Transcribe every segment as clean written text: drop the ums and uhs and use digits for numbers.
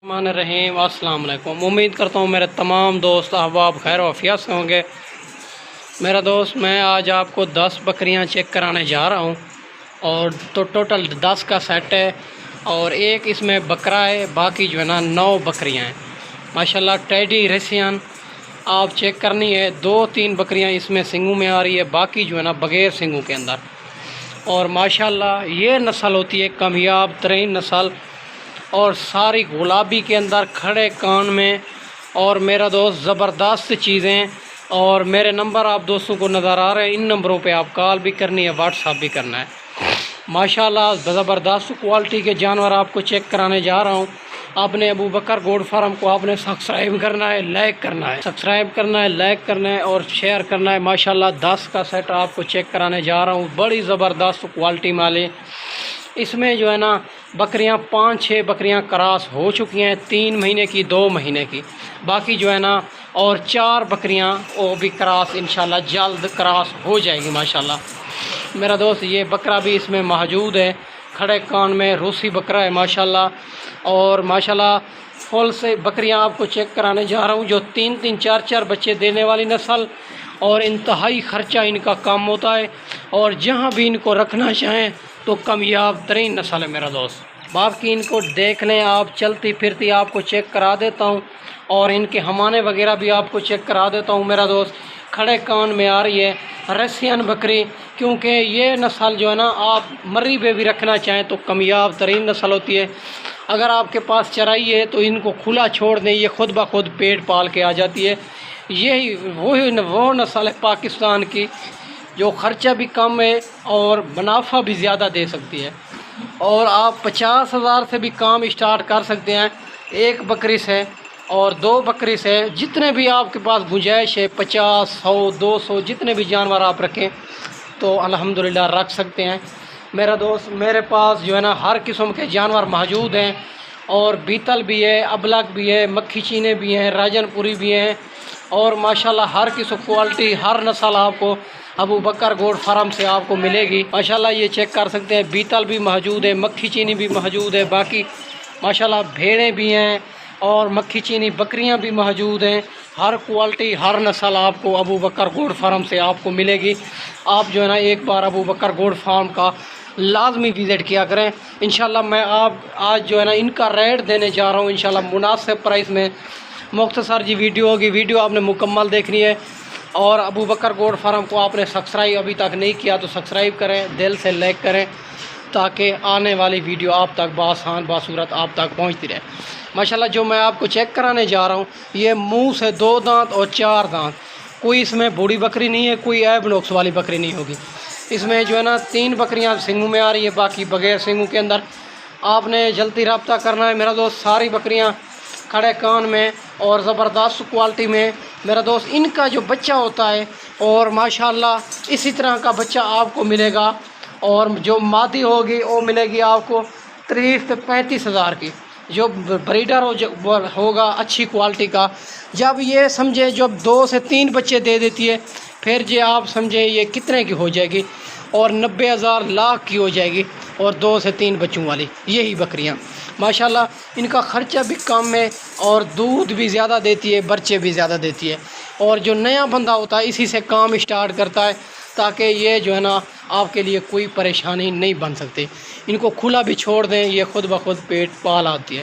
الرحمن الرحیم السلام علیکم۔ امید کرتا ہوں میرے تمام دوست احباب خیر و عافیت سے ہوں گے۔ میرا دوست میں آج آپ کو 10 بکریاں چیک کرانے جا رہا ہوں اور تو ٹوٹل 10 کا سیٹ ہے اور ایک اس میں بکرا ہے، باقی جو ہے نا 9 بکریاں ہیں ماشاءاللہ ٹیڈی ریسیان آپ چیک کرنی ہے۔ 2-3 بکریاں اس میں سنگوں میں آ رہی ہے، باقی جو ہے نا بغیر سنگوں کے اندر، اور ماشاءاللہ یہ نسل ہوتی ہے کامیاب ترین نسل، اور ساری گلابی کے اندر کھڑے کان میں، اور میرا دوست زبردست چیزیں، اور میرے نمبر آپ دوستوں کو نظر آ رہے ہیں، ان نمبروں پہ آپ کال بھی کرنی ہے، واٹس ایپ بھی کرنا ہے۔ ماشاءاللہ زبردست کوالٹی کے جانور آپ کو چیک کرانے جا رہا ہوں۔ آپ نے ابو بکر گوڈ فارم کو آپ نے سبسکرائب کرنا ہے، لائک کرنا ہے، سبسکرائب کرنا ہے، لائک کرنا ہے اور شیئر کرنا ہے۔ ماشاءاللہ 10 کا سیٹ آپ کو چیک کرانے جا رہا ہوں، بڑی زبردست کوالٹی والے۔ اس میں جو ہے نا بکریاں 5-6 بکریاں کراس ہو چکی ہیں، 3 مہینے کی 2 مہینے کی، باقی جو ہے نا اور 4 بکریاں وہ بھی کراس انشاءاللہ جلد کراس ہو جائے گی ماشاءاللہ۔ میرا دوست یہ بکرا بھی اس میں موجود ہے، کھڑے کان میں روسی بکرا ہے ماشاءاللہ، اور ماشاءاللہ فل سے بکریاں آپ کو چیک کرانے جا رہا ہوں جو 3-3 4-4 بچے دینے والی نسل، اور انتہائی خرچہ ان کا کم ہوتا ہے، اور جہاں بھی ان کو رکھنا چاہیں تو کامیاب ترین نسل ہے میرا دوست۔ باقی ان کو دیکھ لیں آپ، چلتی پھرتی آپ کو چیک کرا دیتا ہوں، اور ان کے ہمانے وغیرہ بھی آپ کو چیک کرا دیتا ہوں میرا دوست۔ کھڑے کان میں آ رہی ہے رسین بکری، کیونکہ یہ نسل جو ہے نا آپ مری پہ بھی رکھنا چاہیں تو کامیاب ترین نسل ہوتی ہے۔ اگر آپ کے پاس چرائی ہے تو ان کو کھلا چھوڑ دیں، یہ خود بخود پیٹ پال کے آ جاتی ہے۔ یہی وہ نسل ہے پاکستان کی جو خرچہ بھی کم ہے اور منافع بھی زیادہ دے سکتی ہے، اور آپ 50,000 سے بھی کام اسٹارٹ کر سکتے ہیں ایک بکری سے، اور 2 بکری سے، جتنے بھی آپ کے پاس گنجائش ہے 50 100 200 جتنے بھی جانور آپ رکھیں تو الحمدللہ رکھ سکتے ہیں میرا دوست۔ میرے پاس جو ہے نا ہر قسم کے جانور موجود ہیں، اور بیتل بھی ہے، ابلک بھی ہے، مکھی چینے بھی ہیں، راجن پوری بھی ہیں، اور ماشاءاللہ ہر قسم کوالٹی ہر نسل آپ کو ابو بکر گوڈ فارم سے آپ کو ملے گی ماشاءاللہ۔ یہ چیک کر سکتے ہیں، بیتل بھی موجود ہے، مکھی چینی بھی موجود ہے، باقی ماشاءاللہ بھیڑیں بھی ہیں اور مکھی چینی بکریاں بھی موجود ہیں۔ ہر کوالٹی ہر نسل آپ کو ابو بکر گوڈ فارم سے آپ کو ملے گی۔ آپ جو ہے نا ایک بار ابو بکر گوڈ فارم کا لازمی وزٹ کیا کریں انشاءاللہ۔ میں آپ آج جو ہے نا ان کا ریٹ دینے جا رہا ہوں انشاءاللہ مناسب پرائس میں۔ مختصر جی ویڈیو ہوگی، ویڈیو آپ نے مکمل دیکھنی ہے، اور ابو بکر گوڈ فارم کو آپ نے سبسکرائب ابھی تک نہیں کیا تو سبسکرائب کریں، دل سے لائک کریں، تاکہ آنے والی ویڈیو آپ تک بآسان باصورت آپ تک پہنچتی رہے ماشاءاللہ۔ جو میں آپ کو چیک کرانے جا رہا ہوں یہ منہ سے 2 دانت اور 4 دانت، کوئی اس میں بوڑھی بکری نہیں ہے، کوئی عیب نقص والی بکری نہیں ہوگی۔ اس میں جو ہے نا 3 بکریاں سنگوں میں آ رہی ہے، باقی بغیر سنگوں کے اندر۔ آپ نے جلدی رابطہ کرنا ہے میرا دوست۔ ساری بکریاں کھڑے کان میں اور زبردست کوالٹی میں میرا دوست۔ ان کا جو بچہ ہوتا ہے اور ماشاءاللہ اسی طرح کا بچہ آپ کو ملے گا، اور جو مادی ہوگی وہ ملے گی آپ کو 30 سے 35,000 کی، جو بریڈر ہوگا اچھی کوالٹی کا۔ جب یہ سمجھے جب 2 سے 3 بچے دے دیتی ہے، پھر جی آپ سمجھیں یہ کتنے کی ہو جائے گی، اور 90,000 لاکھ کی ہو جائے گی، اور 2 سے 3 بچوں والی یہی بکریاں ماشاءاللہ۔ ان کا خرچہ بھی کم ہے، اور دودھ بھی زیادہ دیتی ہے، بچے بھی زیادہ دیتی ہے، اور جو نیا بندہ ہوتا ہے اسی سے کام اسٹارٹ کرتا ہے، تاکہ یہ جو ہے نا آپ کے لیے کوئی پریشانی نہیں بن سکتی۔ ان کو کھلا بھی چھوڑ دیں، یہ خود بخود پیٹ پال آتی ہے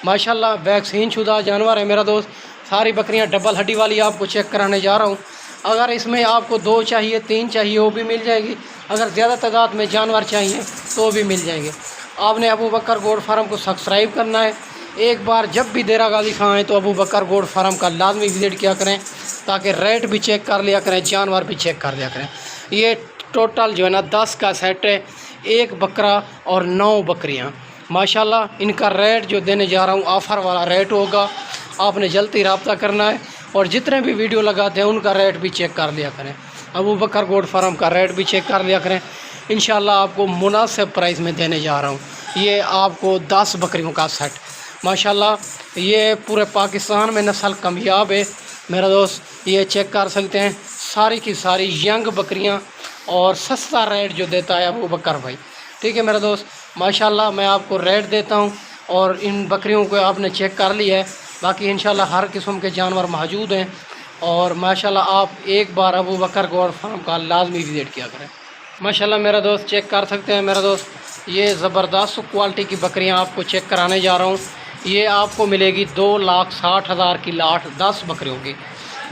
ماشاءاللہ۔ ویکسین شدہ جانور ہے میرا دوست۔ ساری بکریاں ڈبل ہڈی والی آپ کو چیک کرانے جا رہا ہوں۔ اگر اس میں آپ کو 2 چاہیے 3 چاہیے وہ بھی مل جائے گی، اگر زیادہ تعداد میں جانور چاہیے تو بھی مل جائیں گے۔ آپ نے ابو بکر گوڈ فارم کو سبسکرائب کرنا ہے۔ ایک بار جب بھی دیرہ غازی خان آئیں تو ابو بکر گوڈ فارم کا لازمی وزٹ کیا کریں، تاکہ ریٹ بھی چیک کر لیا کریں، جانور بھی چیک کر لیا کریں۔ یہ ٹوٹل جو ہے نا 10 کا سیٹ ہے، 1 بکرا اور 9 بکریاں ماشاءاللہ۔ ان کا ریٹ جو دینے جا رہا ہوں آفر والا ریٹ ہوگا، آپ نے جلدی رابطہ کرنا ہے، اور جتنے بھی ویڈیو لگاتے ہیں ان کا ریٹ بھی چیک کر لیا کریں، ابو بکر گوڈ فارم کا ریٹ بھی چیک کر لیا کریں انشاءاللہ۔ آپ کو مناسب پرائس میں دینے جا رہا ہوں۔ یہ آپ کو 10 بکریوں کا سیٹ ماشاءاللہ۔ یہ پورے پاکستان میں نسل کامیاب ہے میرا دوست، یہ چیک کر سکتے ہیں، ساری کی ساری ینگ بکریاں، اور سستا ریٹ جو دیتا ہے ابو بکر بھائی، ٹھیک ہے میرا دوست ماشاءاللہ۔ میں آپ کو ریٹ دیتا ہوں، اور ان بکریوں کو آپ نے چیک کر لیا ہے، باقی انشاءاللہ ہر قسم کے جانور موجود ہیں، اور ماشاءاللہ آپ ایک بار ابو بکر گوڈ فارم کا لازمی وزٹ کیا کریں۔ ماشاءاللہ میرا دوست چیک کر سکتے ہیں میرا دوست، یہ زبردست کوالٹی کی بکریاں آپ کو چیک کرانے جا رہا ہوں۔ یہ آپ کو ملے گی 2,60,000 کی لاٹ 10 بکریوں کی،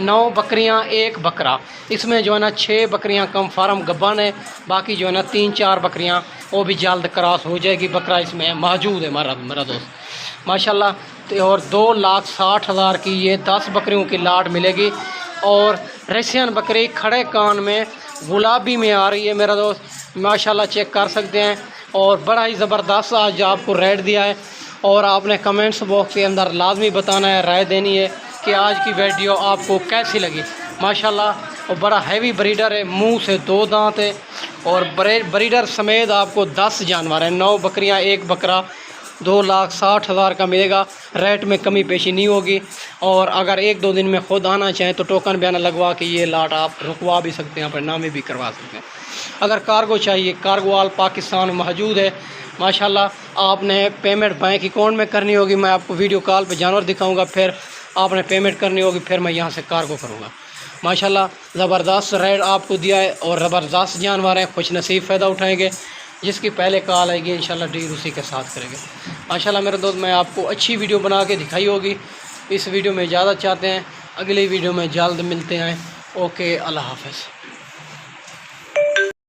9 بکریاں 1 بکرا، اس میں جو ہے نا 6 بکریاں کم فارم گبن ہے، باقی جو ہے نا 3-4 بکریاں وہ بھی جلد کراس ہو جائے گی، بکرا اس میں موجود ہے میرا دوست ماشاءاللہ۔ اور 2,60,000 کی یہ 10 بکریوں کی لاٹ ملے گی، اور ریسین بکری کھڑے کان میں گلابی میں آ رہی ہے میرا دوست، ماشاءاللہ چیک کر سکتے ہیں، اور بڑا ہی زبردست آج آپ کو ریٹ دیا ہے، اور آپ نے کمنٹس باکس کے اندر لازمی بتانا ہے، رائے دینی ہے کہ آج کی ویڈیو آپ کو کیسی لگی۔ ماشاءاللہ وہ بڑا ہیوی بریڈر ہے، منہ سے 2 دانت ہے، اور بریڈر سمیت آپ کو 10 جانور ہیں، 9 بکریاں 1 بکرا، 2,60,000 کا ملے گا، ریٹ میں کمی پیشی نہیں ہوگی، اور اگر 1-2 دن میں خود آنا چاہیں تو ٹوکن بیانہ لگوا کے یہ لاٹ آپ رکوا بھی سکتے ہیں، اپنے نامے بھی کروا سکتے ہیں۔ اگر کارگو چاہیے، کارگو آل پاکستان موجود ہے ماشاءاللہ۔ آپ نے پیمنٹ بینک اکاؤنٹ میں کرنی ہوگی، میں آپ کو ویڈیو کال پہ جانور دکھاؤں گا، پھر آپ نے پیمنٹ کرنی ہوگی، پھر میں یہاں سے کارگو کروں گا۔ ماشاءاللہ زبردست ریٹ آپ کو دیا ہے، اور زبردست جانور ہیں، خوش نصیب فائدہ اٹھائیں گے، جس کی پہلے کال آئے گی انشاءاللہ ڈیل اسی کے ساتھ کریں گے ماشاءاللہ۔ میرے دوست میں آپ کو اچھی ویڈیو بنا کے دکھائی ہوگی، اس ویڈیو میں اجازت چاہتے ہیں، اگلی ویڈیو میں جلد ملتے ہیں، اوکے، اللہ حافظ۔